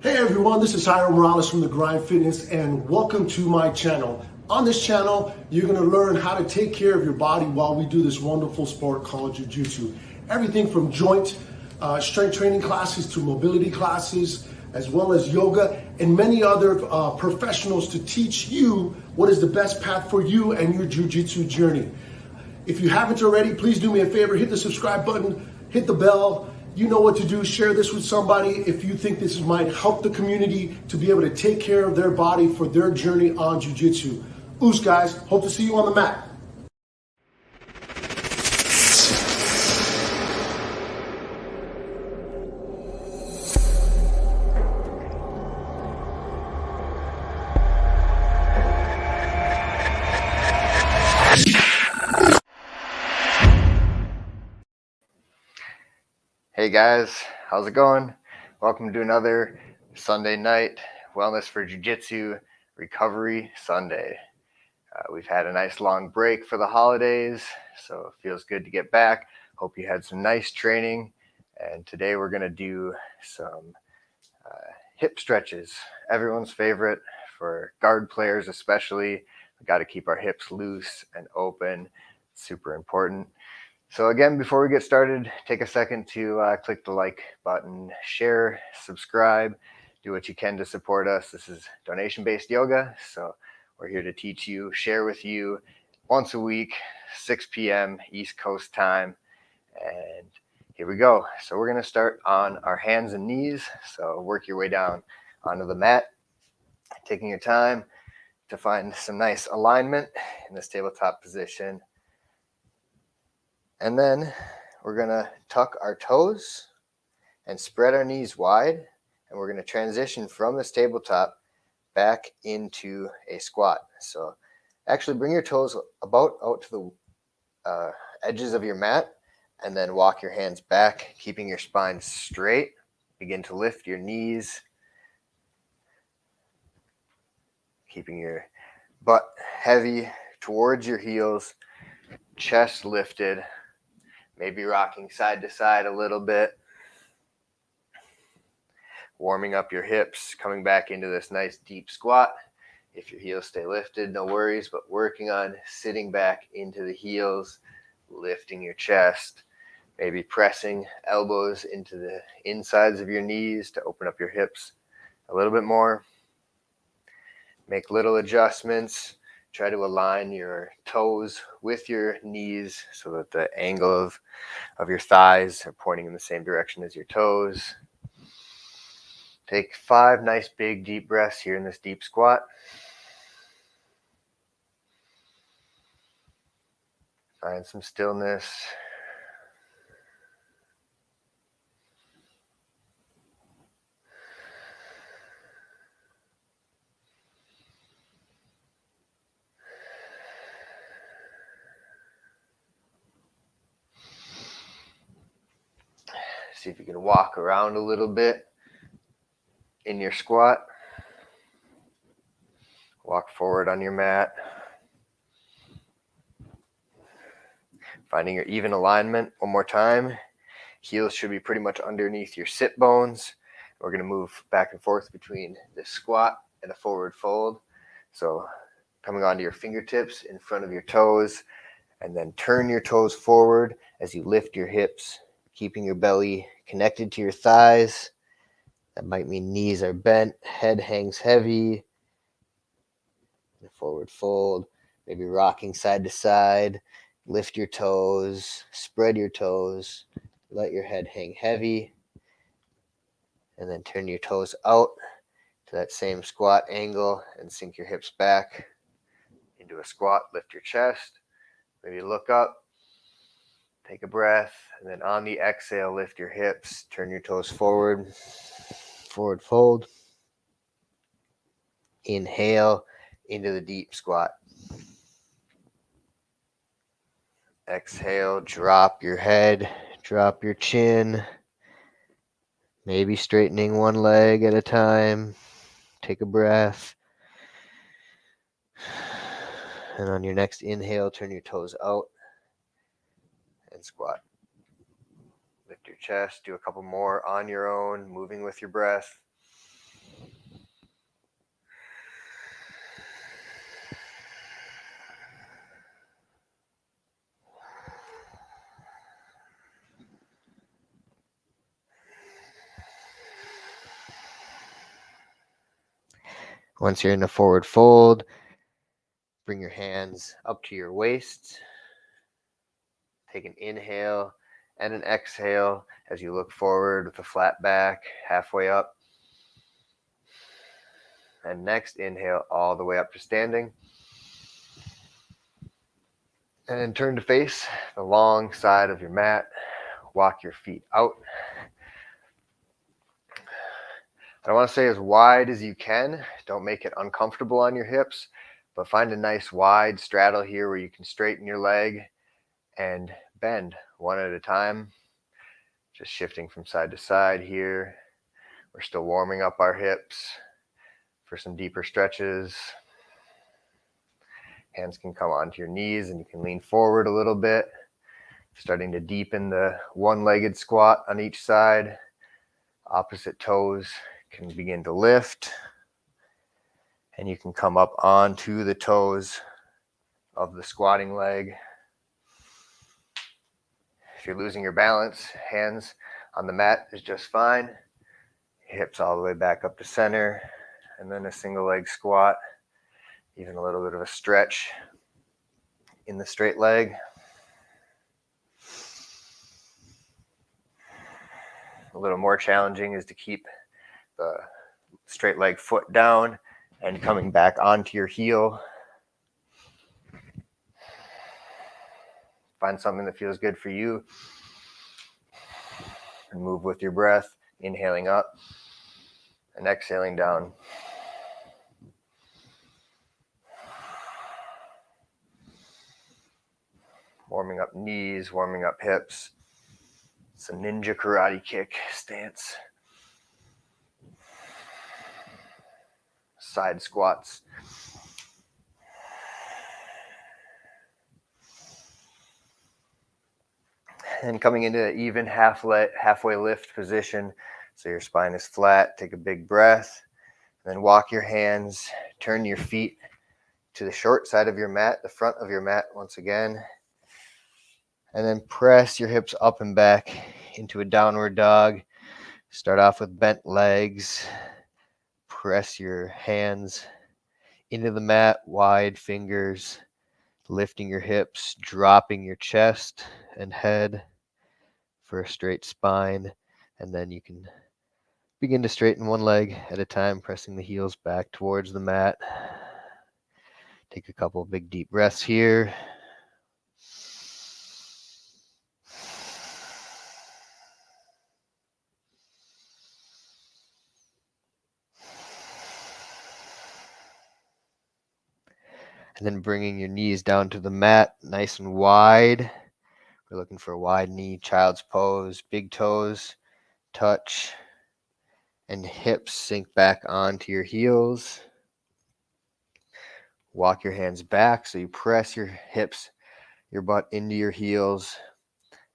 Hey everyone, this is Jairo Morales from The Grind Fitness and welcome to my channel. On this channel, you're gonna learn how to take care of your body while we do this wonderful sport called Jiu-Jitsu. Everything from joint strength training classes to mobility classes, as well as yoga and many other professionals to teach you what is the best path for you and your Jiu-Jitsu journey. If you haven't already, please do me a favor, hit the subscribe button, hit the bell. You know what to do. Share this with somebody if you think this might help the community to be able to take care of their body for their journey on Jiu-Jitsu. Oos, guys. Hope to see you on the mat. Hey guys, how's it going? Welcome to another Sunday night Wellness for Jiu-Jitsu Recovery Sunday. We've had a nice long break for the holidays, so it feels good to get back. Hope you had some nice training, and today we're going to do some hip stretches. Everyone's favorite for guard players especially. We've got to keep our hips loose and open. It's super important. So again, before we get started, take a second to click the like button, share, subscribe, do what you can to support us. This is donation-based yoga, so we're here to teach you, share with you once a week, 6 p.m. East Coast time. And here we go. So we're going to start on our hands and knees. So work your way down onto the mat, taking your time to find some nice alignment in this tabletop position. And then we're going to tuck our toes and spread our knees wide. And we're going to transition from this tabletop back into a squat. So actually bring your toes about out to the edges of your mat and then walk your hands back, keeping your spine straight. Begin to lift your knees, keeping your butt heavy towards your heels, chest lifted. Maybe rocking side to side a little bit. Warming up your hips, coming back into this nice deep squat. If your heels stay lifted, no worries, but working on sitting back into the heels, lifting your chest, maybe pressing elbows into the insides of your knees to open up your hips a little bit more. Make little adjustments. Try to align your toes with your knees so that the angle of your thighs are pointing in the same direction as your toes. Take 5 nice big deep breaths here in this deep squat. Find some stillness. See if you can walk around a little bit in your squat. Walk forward on your mat. Finding your even alignment one more time. Heels should be pretty much underneath your sit bones. We're going to move back and forth between this squat and a forward fold. So coming onto your fingertips in front of your toes, and then turn your toes forward as you lift your hips, keeping your belly connected to your thighs. That might mean knees are bent, head hangs heavy. The forward fold, maybe rocking side to side. Lift your toes, spread your toes, let your head hang heavy, and then turn your toes out to that same squat angle and sink your hips back into a squat. Lift your chest, maybe look up. Take a breath, and then on the exhale, lift your hips, turn your toes forward, forward fold. Inhale into the deep squat. Exhale, drop your head, drop your chin, maybe straightening one leg at a time. Take a breath. And on your next inhale, turn your toes out and squat. Lift your chest, do a couple more on your own, moving with your breath. Once you're in a forward fold, bring your hands up to your waist. Take an inhale and an exhale as you look forward with a flat back, halfway up. And next, inhale all the way up to standing. And then turn to face the long side of your mat. Walk your feet out. I want to say as wide as you can. Don't make it uncomfortable on your hips, but find a nice wide straddle here where you can straighten your leg and bend one at a time. Just shifting from side to side here. We're still warming up our hips for some deeper stretches. Hands can come onto your knees and you can lean forward a little bit, starting to deepen the one-legged squat on each side. Opposite toes can begin to lift, and you can come up onto the toes of the squatting leg. If you're losing your balance, hands on the mat is just fine. Hips all the way back up to center, and then a single leg squat, even a little bit of a stretch in the straight leg. A little more challenging is to keep the straight leg foot down and coming back onto your heel. Find something that feels good for you and move with your breath, inhaling up and exhaling down. Warming up knees, warming up hips. It's a ninja karate kick stance. Side squats. And coming into an even halfway lift position. So your spine is flat. Take a big breath. Then walk your hands, turn your feet to the short side of your mat, the front of your mat once again. And then press your hips up and back into a downward dog. Start off with bent legs. Press your hands into the mat, wide fingers, lifting your hips, dropping your chest and head for a straight spine. And then you can begin to straighten one leg at a time, pressing the heels back towards the mat. Take a couple big deep breaths here. And then bringing your knees down to the mat, nice and wide. We're looking for a wide knee, child's pose, big toes touch, and hips sink back onto your heels. Walk your hands back so you press your hips, your butt into your heels,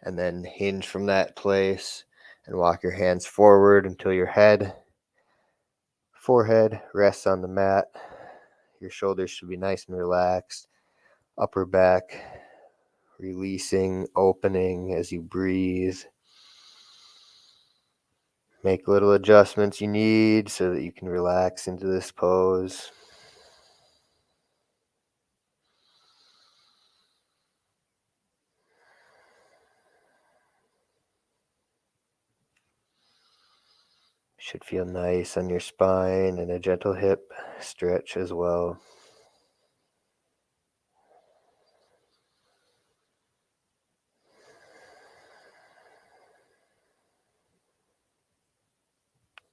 and then hinge from that place and walk your hands forward until your forehead rests on the mat. Your shoulders should be nice and relaxed. Upper back releasing, opening as you breathe. Make little adjustments you need so that you can relax into this pose. Should feel nice on your spine and a gentle hip stretch as well.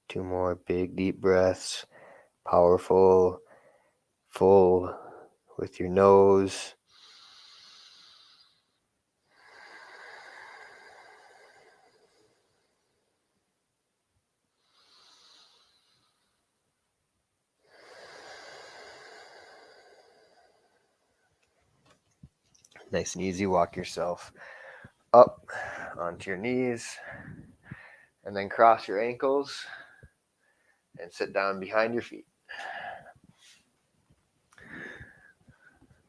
Two more big deep breaths, powerful, full with your nose. Nice and easy, walk yourself up onto your knees and then cross your ankles and sit down behind your feet.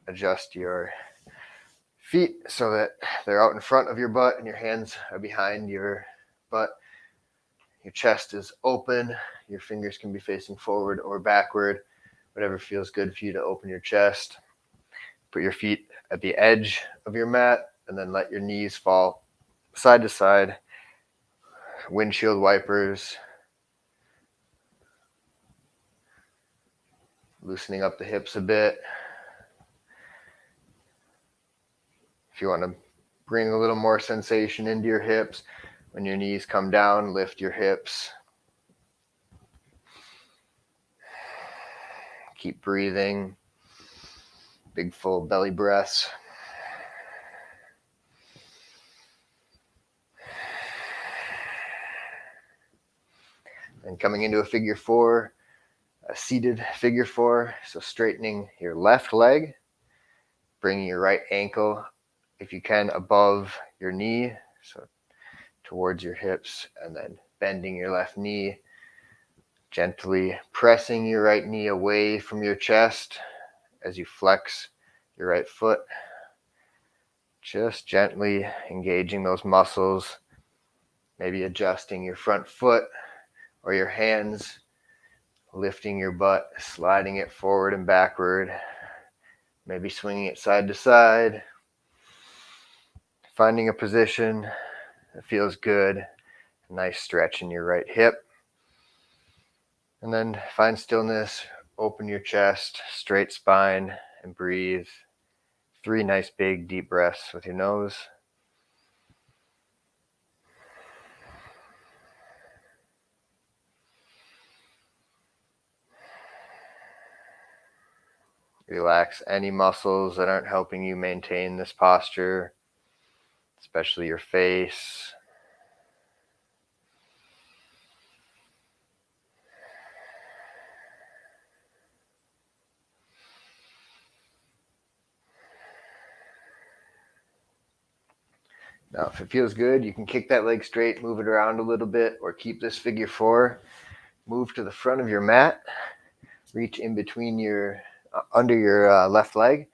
Adjust your feet so that they're out in front of your butt and your hands are behind your butt. Your chest is open. Your fingers can be facing forward or backward. whatever feels good for you to open your chest. Put your feet at the edge of your mat and then let your knees fall side to side. Windshield wipers. Loosening up the hips a bit. If you want to bring a little more sensation into your hips, when your knees come down, lift your hips. Keep breathing. Big full belly breaths. And coming into a figure four, a seated figure four. So straightening your left leg, bringing your right ankle, if you can, above your knee, so towards your hips, and then bending your left knee, gently pressing your right knee away from your chest as you flex your right foot. Just gently engaging those muscles, maybe adjusting your front foot or your hands, lifting your butt, sliding it forward and backward, maybe swinging it side to side, finding a position that feels good, a nice stretch in your right hip. And then find stillness, open your chest, straight spine, and breathe. 3 nice big deep breaths with your nose. Relax any muscles that aren't helping you maintain this posture, especially your face. Now, if it feels good, you can kick that leg straight, move it around a little bit, or keep this figure four. Move to the front of your mat, reach in between your, under your left leg,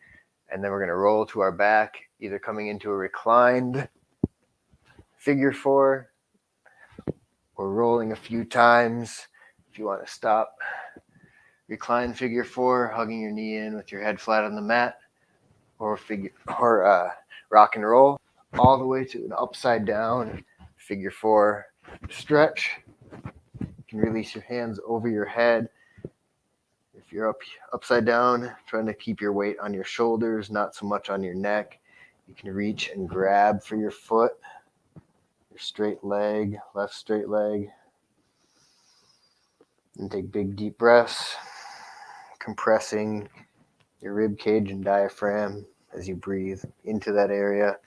and then we're going to roll to our back, either coming into a reclined figure four, or rolling a few times. If you want to stop, recline figure four, hugging your knee in with your head flat on the mat, or rock and roll all the way to an upside down figure four stretch. You can release your hands over your head. If you're upside down, trying to keep your weight on your shoulders, not so much on your neck, you can reach and grab for your foot, your straight leg, left straight leg, and take big deep breaths, compressing your rib cage and diaphragm as you breathe into that area.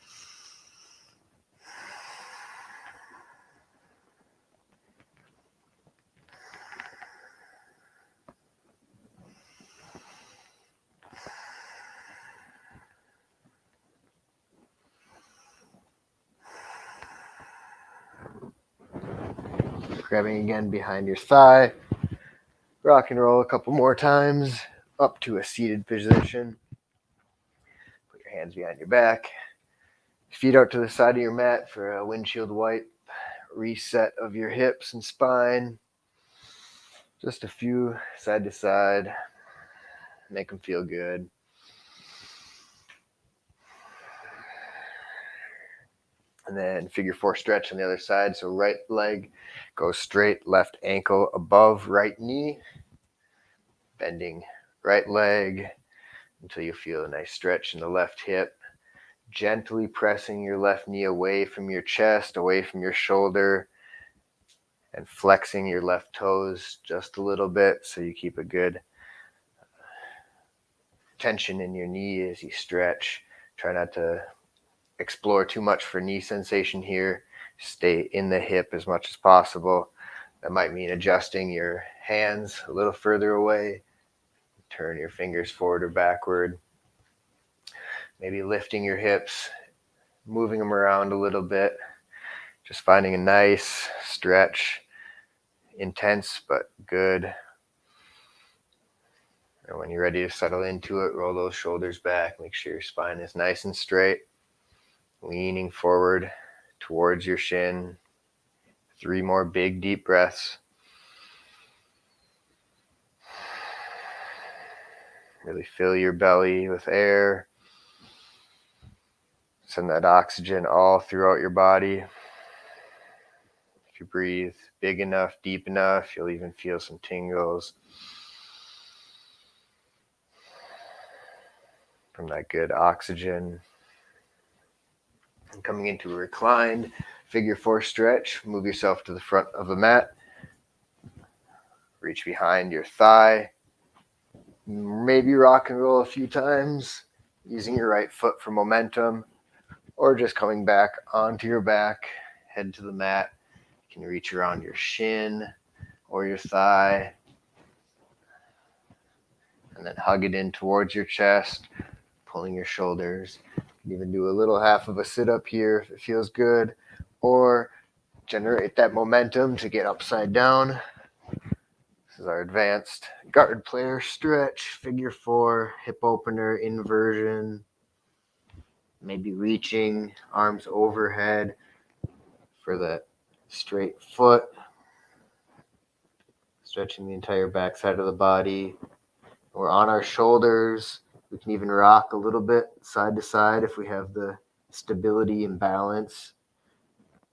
Grabbing again behind your thigh. Rock and roll a couple more times up to a seated position. Put your hands behind your back. Feet out to the side of your mat for a windshield wipe. Reset of your hips and spine. Just a few side to side. Make them feel good. And then figure four stretch on the other side. So right leg goes straight, left ankle above right knee. Bending right leg until you feel a nice stretch in the left hip. Gently pressing your left knee away from your chest, away from your shoulder, and flexing your left toes just a little bit so you keep a good tension in your knee as you stretch. Try not to explore too much for knee sensation here. Stay in the hip as much as possible. That might mean adjusting your hands a little further away. Turn your fingers forward or backward. Maybe lifting your hips, moving them around a little bit. Just finding a nice stretch, intense but good. And when you're ready to settle into it, roll those shoulders back. Make sure your spine is nice and straight. Leaning forward towards your shin. 3 more big deep breaths. Really fill your belly with air. Send that oxygen all throughout your body. If you breathe big enough, deep enough, you'll even feel some tingles from that good oxygen. And coming into a reclined figure 4 stretch, move yourself to the front of the mat. Reach behind your thigh. Maybe rock and roll a few times, using your right foot for momentum, or just coming back onto your back, head to the mat. You can reach around your shin or your thigh, and then hug it in towards your chest, pulling your shoulders. You can even do a little half of a sit-up here if it feels good, or generate that momentum to get upside down. This is our advanced guard player stretch, figure 4, hip opener, inversion. Maybe reaching arms overhead for that straight foot. Stretching the entire back side of the body. We're on our shoulders. We can even rock a little bit side to side if we have the stability and balance.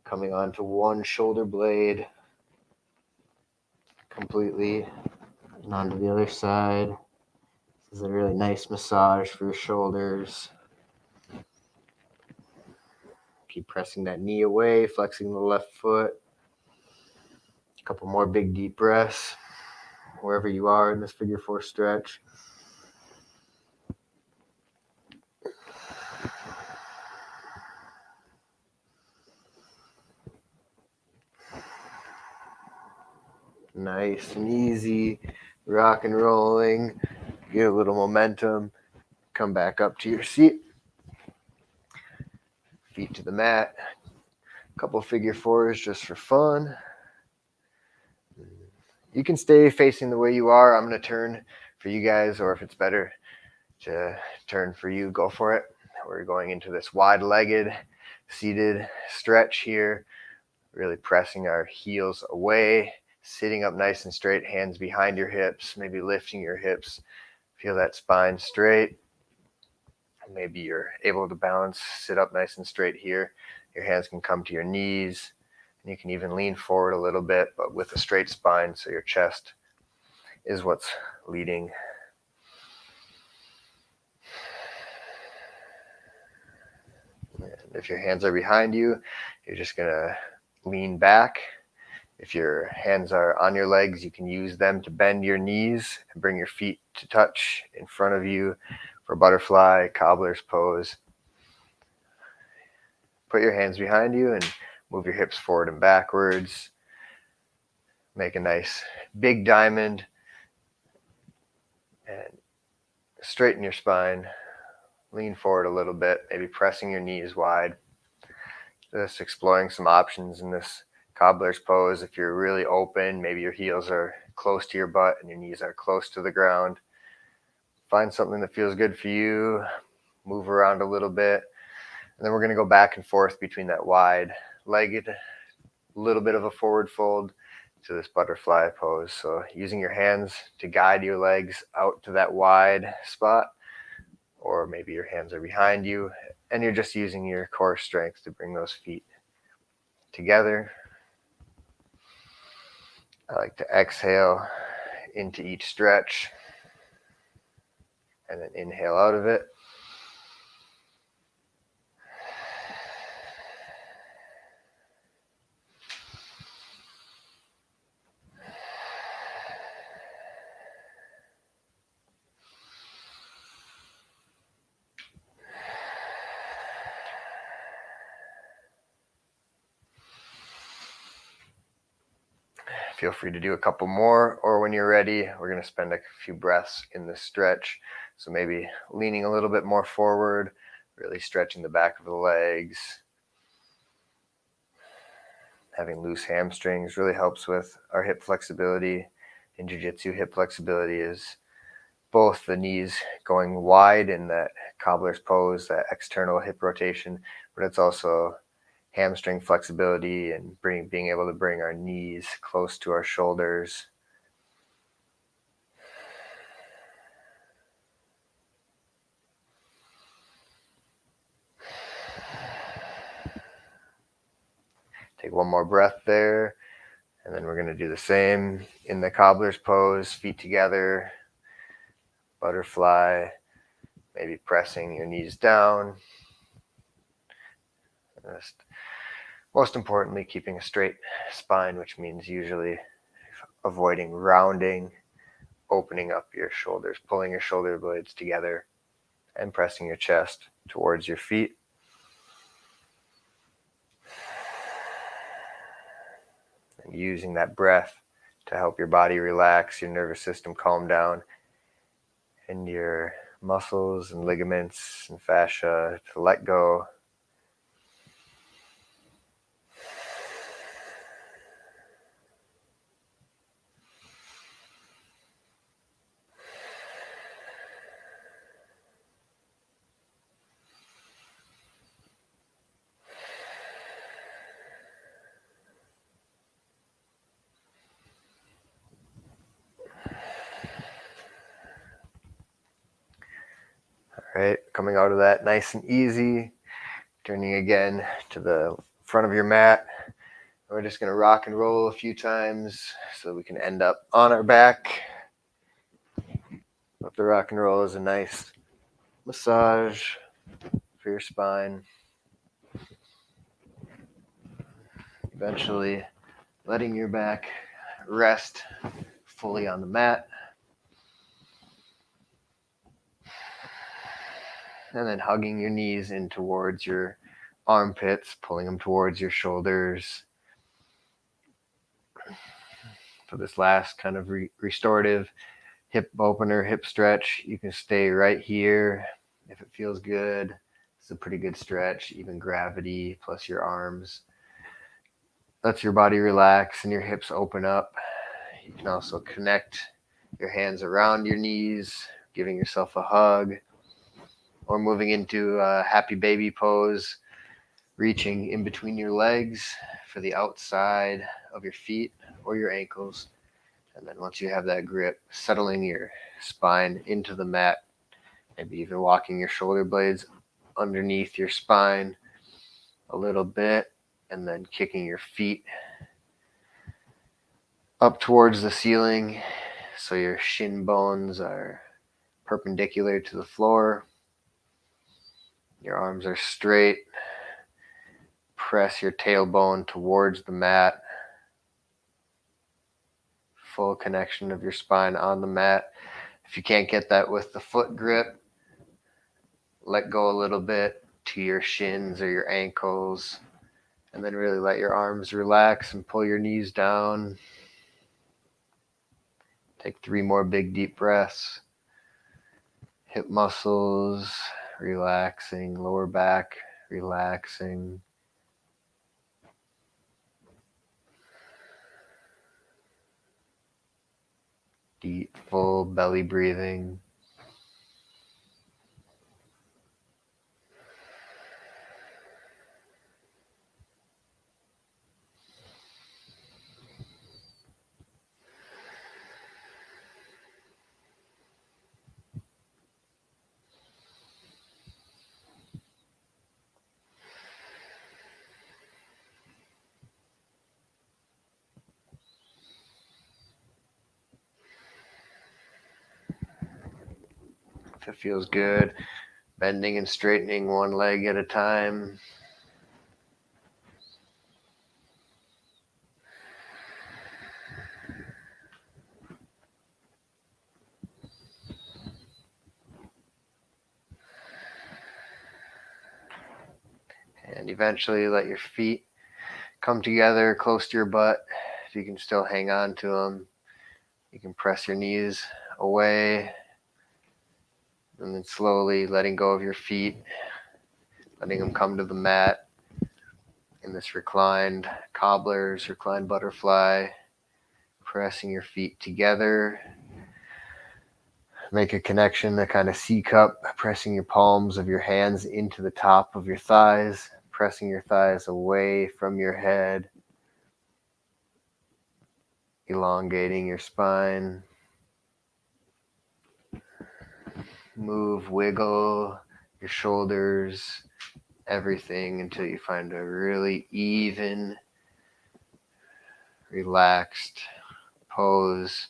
Coming onto one shoulder blade completely and onto the other side. This is a really nice massage for your shoulders. Keep pressing that knee away, flexing the left foot. A couple more big deep breaths wherever you are in this figure 4 stretch. Nice and easy, rock and rolling. Get a little momentum. Come back up to your seat. Feet to the mat. A couple figure 4s just for fun. You can stay facing the way you are. I'm going to turn for you guys, or if it's better to turn for you, go for it. We're going into this wide-legged seated stretch here, really pressing our heels away, sitting up nice and straight, hands behind your hips, maybe lifting your hips. Feel that spine straight. Maybe you're able to balance, sit up nice and straight here. Your hands can come to your knees, and you can even lean forward a little bit, but with a straight spine, so your chest is what's leading. And if your hands are behind you, you're just going to lean back. If your hands are on your legs, you can use them to bend your knees and bring your feet to touch in front of you for butterfly, cobbler's pose. Put your hands behind you and move your hips forward and backwards. Make a nice big diamond and straighten your spine. Lean forward a little bit, maybe pressing your knees wide. Just exploring some options in this cobbler's pose. If you're really open, maybe your heels are close to your butt and your knees are close to the ground. Find something that feels good for you. Move around a little bit. And then we're going to go back and forth between that wide-legged, little bit of a forward fold to this butterfly pose. So using your hands to guide your legs out to that wide spot, or maybe your hands are behind you and you're just using your core strength to bring those feet together. I like to exhale into each stretch and then inhale out of it. Feel free to do a couple more, or when you're ready, we're going to spend a few breaths in this stretch. So maybe leaning a little bit more forward, really stretching the back of the legs. Having loose hamstrings really helps with our hip flexibility. In jiu-jitsu, hip flexibility is both the knees going wide in that cobbler's pose, that external hip rotation, but it's also hamstring flexibility and being able to bring our knees close to our shoulders. Take one more breath there, and then we're going to do the same in the cobbler's pose, feet together, butterfly, maybe pressing your knees down. Just most importantly, keeping a straight spine, which means usually avoiding rounding, opening up your shoulders, pulling your shoulder blades together, and pressing your chest towards your feet. And using that breath to help your body relax, your nervous system calm down, and your muscles and ligaments and fascia to let go. All right, coming out of that nice and easy, turning again to the front of your mat. We're just going to rock and roll a few times so we can end up on our back. But the rock and roll is a nice massage for your spine. Eventually letting your back rest fully on the mat. And then hugging your knees in towards your armpits, pulling them towards your shoulders. For this last kind of restorative hip opener, hip stretch, you can stay right here if it feels good. It's a pretty good stretch, even gravity plus your arms. Lets your body relax and your hips open up. You can also connect your hands around your knees, giving yourself a hug, or moving into a happy baby pose, reaching in between your legs for the outside of your feet or your ankles. And then once you have that grip, settling your spine into the mat, maybe even walking your shoulder blades underneath your spine a little bit, and then kicking your feet up towards the ceiling so your shin bones are perpendicular to the floor. Your arms are straight. Press your tailbone towards the mat. Full connection of your spine on the mat. If you can't get that with the foot grip, let go a little bit to your shins or your ankles, and then really let your arms relax and pull your knees down. Take 3 more big deep breaths. Hip muscles relaxing, lower back relaxing. Deep, full belly breathing. If it feels good, bending and straightening one leg at a time. And eventually let your feet come together close to your butt. If you can still hang on to them, you can press your knees away. And then slowly letting go of your feet, letting them come to the mat in this reclined Cobbler's, Recline Butterfly. Pressing your feet together. Make a connection, a kind of C cup, pressing your palms of your hands into the top of your thighs, pressing your thighs away from your head, elongating your spine. Move, wiggle your shoulders, everything until you find a really even relaxed pose,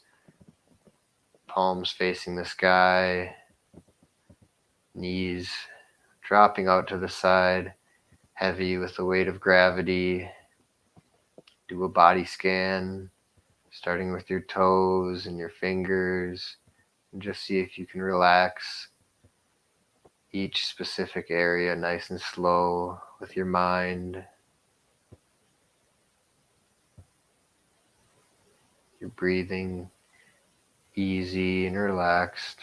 palms facing the sky, knees dropping out to the side, heavy with the weight of gravity. Do a body scan, starting with your toes and your fingers, and just see if you can relax each specific area nice and slow with your mind. You're breathing easy and relaxed.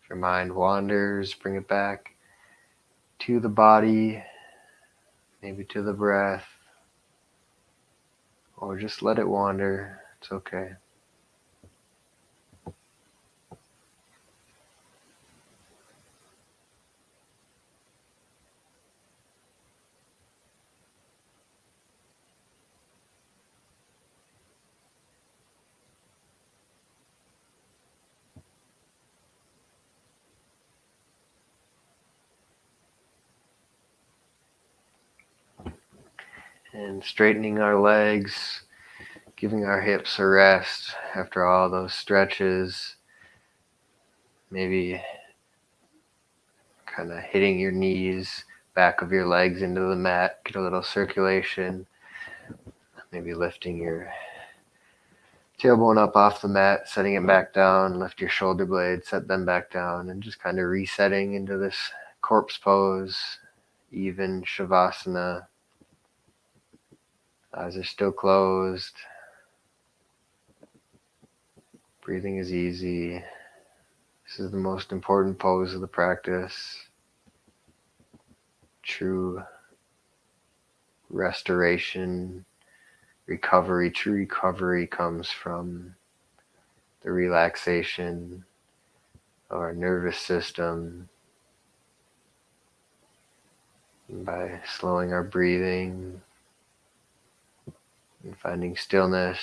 If your mind wanders, bring it back to the body, maybe to the breath, or just let it wander. It's okay. And straightening our legs, giving our hips a rest after all those stretches. Maybe kind of hitting your knees, back of your legs into the mat, get a little circulation. Maybe lifting your tailbone up off the mat, setting it back down, lift your shoulder blades, set them back down, and just kind of resetting into this corpse pose, even Shavasana. Eyes are still closed. Breathing is easy. This is the most important pose of the practice. True restoration, recovery. True recovery comes from the relaxation of our nervous system. And by slowing our breathing and finding stillness,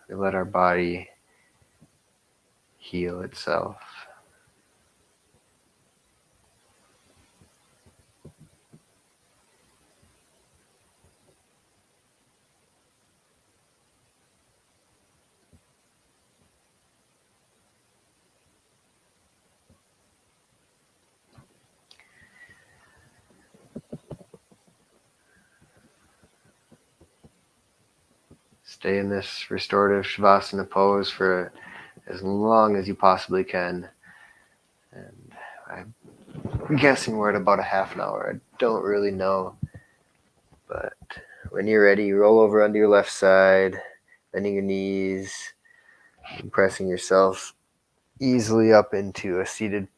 we let our body heal itself. Stay in this restorative Shavasana pose for as long as you possibly can. And I'm guessing we're at about a half an hour. I don't really know. But when you're ready, roll over onto your left side, bending your knees, and pressing yourself easily up into a seated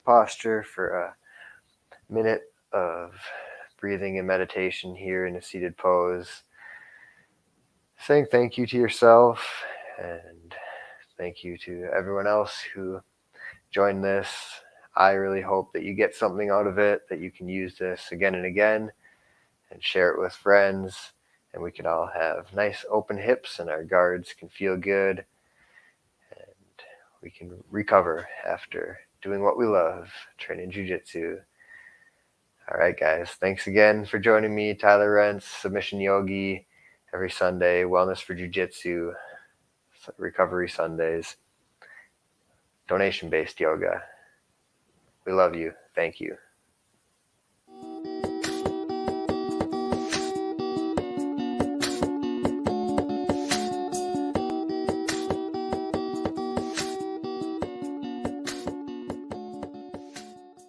posture for a minute of breathing and meditation here in a seated pose. Saying thank you to yourself and thank you to everyone else who joined this. I really hope that you get something out of it, that you can use this again and again and share it with friends, and we can all have nice open hips and our guards can feel good and we can recover after doing what we love, training jiu-jitsu. All right, guys. Thanks again for joining me, Tyler Rentz, Submission Yogi, every Sunday, Wellness for Jiu-Jitsu, Recovery Sundays, donation-based yoga. We love you. Thank you.